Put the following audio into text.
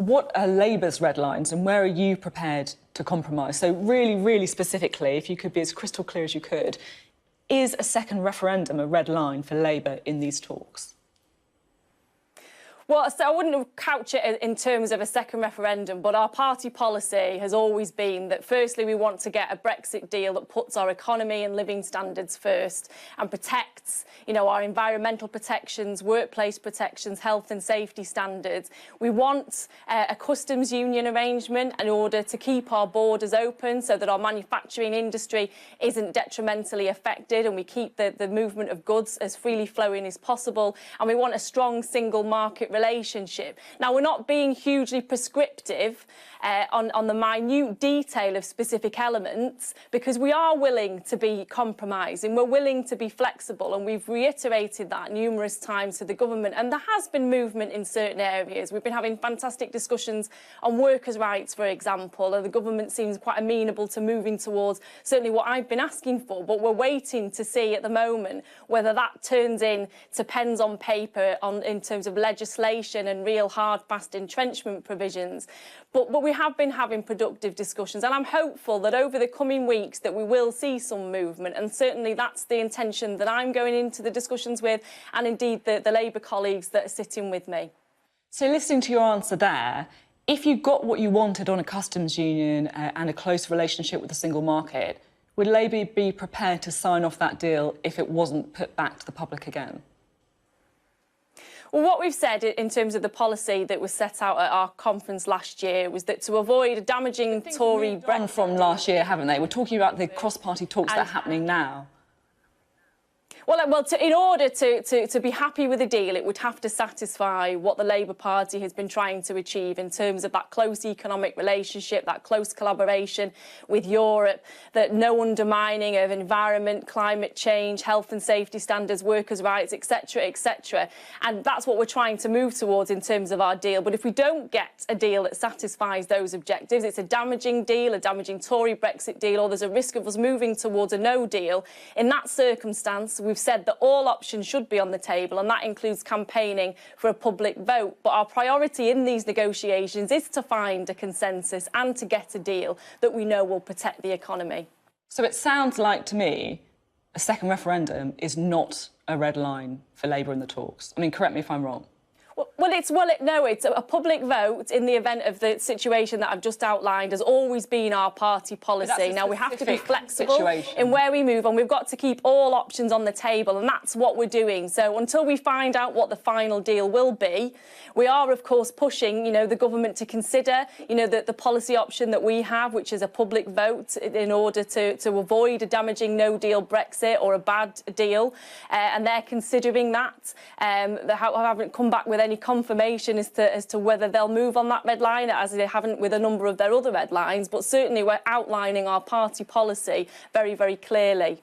what are Labour's red lines and where are you prepared to compromise? So really, really specifically, if you could be as crystal clear as you could, is a second referendum a red line for Labour in these talks? Well, so I wouldn't couch it in terms of a second referendum, but our party policy has always been that, firstly, we want to get a Brexit deal that puts our economy and living standards first and protects, our environmental protections, workplace protections, health and safety standards. We want a customs union arrangement in order to keep our borders open so that our manufacturing industry isn't detrimentally affected and we keep the movement of goods as freely flowing as possible. And we want a strong single market relationship. Now, we're not being hugely prescriptive on the minute detail of specific elements because we are willing to be compromising, we're willing to be flexible, and we've reiterated that numerous times to the government. And there has been movement in certain areas. We've been having fantastic discussions on workers' rights, for example, and the government seems quite amenable to moving towards certainly what I've been asking for, but we're waiting to see at the moment whether that turns into pens on paper in terms of legislation and real hard, fast entrenchment provisions. But we have been having productive discussions, and I'm hopeful that over the coming weeks that we will see some movement, and certainly that's the intention that I'm going into the discussions with, and indeed the Labour colleagues that are sitting with me. So listening to your answer there, if you got what you wanted on a customs union and a close relationship with the single market, would Labour be prepared to sign off that deal if it wasn't put back to the public again? Well, what we've said in terms of the policy that was set out at our conference last year was that to avoid a damaging Tory Brexit... from last year, haven't they? We're talking about the cross-party talks that are happening now. Well, in order to be happy with the deal, it would have to satisfy what the Labour Party has been trying to achieve in terms of that close economic relationship, that close collaboration with Europe, that no undermining of environment, climate change, health and safety standards, workers' rights, etc., etc. And that's what we're trying to move towards in terms of our deal. But if we don't get a deal that satisfies those objectives, it's a damaging deal, a damaging Tory Brexit deal, or there's a risk of us moving towards a no deal. In that circumstance, we've said that all options should be on the table, and that includes campaigning for a public vote. But our priority in these negotiations is to find a consensus and to get a deal that we know will protect the economy. So it sounds like to me a second referendum is not a red line for Labour in the talks. I mean, correct me if I'm wrong. No, it's a public vote in the event of the situation that I've just outlined has always been our party policy. Now, we have to be flexible in where we move, and we've got to keep all options on the table, and that's what we're doing. So until we find out what the final deal will be, we are, of course, pushing, the government to consider, the policy option that we have, which is a public vote, in order to avoid a damaging no-deal Brexit or a bad deal, and they're considering that. They haven't come back with any confirmation as to whether they'll move on that red line, as they haven't with a number of their other red lines, but certainly we're outlining our party policy very, very clearly.